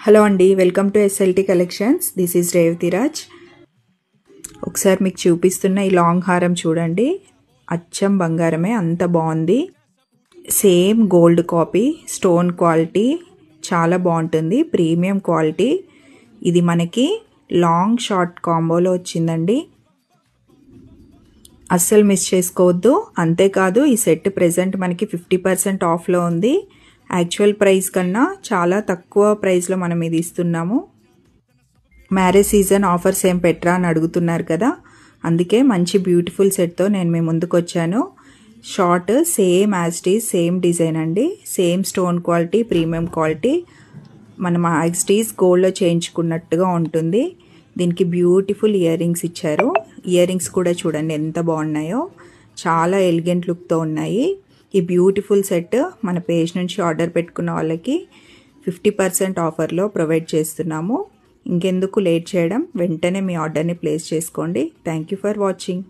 Hello అండి, welcome to SLT collections. This is Revathiraj. ఒకసారి మీకు చూపిస్తున్న ఈ లాంగ్ హారం చూడండి. అచ్చం బంగారమే, అంత బాగుంది. Same gold copy, stone quality చాలా బాగుంటుంది, ప్రీమియం క్వాలిటీ. ఇది మనకి లాంగ్ షార్ట్ కాంబోలో వచ్చిందండి. అస్సలు మిస్ చేసుకోవద్దు. అంతేకాదు ఈ సెట్ ప్రెజెంట్ మనకి 50% ఆఫ్లో ఉంది. యాక్చువల్ ప్రైస్ కన్నా చాలా తక్కువ ప్రైస్లో మనం ఇది ఇస్తున్నాము. మ్యారేజ్ సీజన్ ఆఫర్స్ ఏం పెట్టరా అని అడుగుతున్నారు కదా, అందుకే మంచి బ్యూటిఫుల్ సెట్తో నేను మీ ముందుకు వచ్చాను. Short same as it is, same design అండి, same stone quality, premium quality. మనం యాజ్ ఇట్ ఈజ్ గోల్డ్లో చేయించుకున్నట్టుగా ఉంటుంది. దీనికి బ్యూటిఫుల్ ఇయర్ రింగ్స్ ఇచ్చారు. ఇయర్ రింగ్స్ కూడా చూడండి ఎంత బాగున్నాయో, చాలా ఎలిగెంట్ లుక్తో ఉన్నాయి. ఈ బ్యూటిఫుల్ సెట్ మన పేజ్ నుంచి ఆర్డర్ పెట్టుకున్న వాళ్ళకి 50% ఆఫర్లో ప్రొవైడ్ చేస్తున్నాము. ఇంకెందుకు లేట్ చేయడం, వెంటనే మీ ఆర్డర్ని ప్లేస్ చేసుకోండి. Thank you for watching.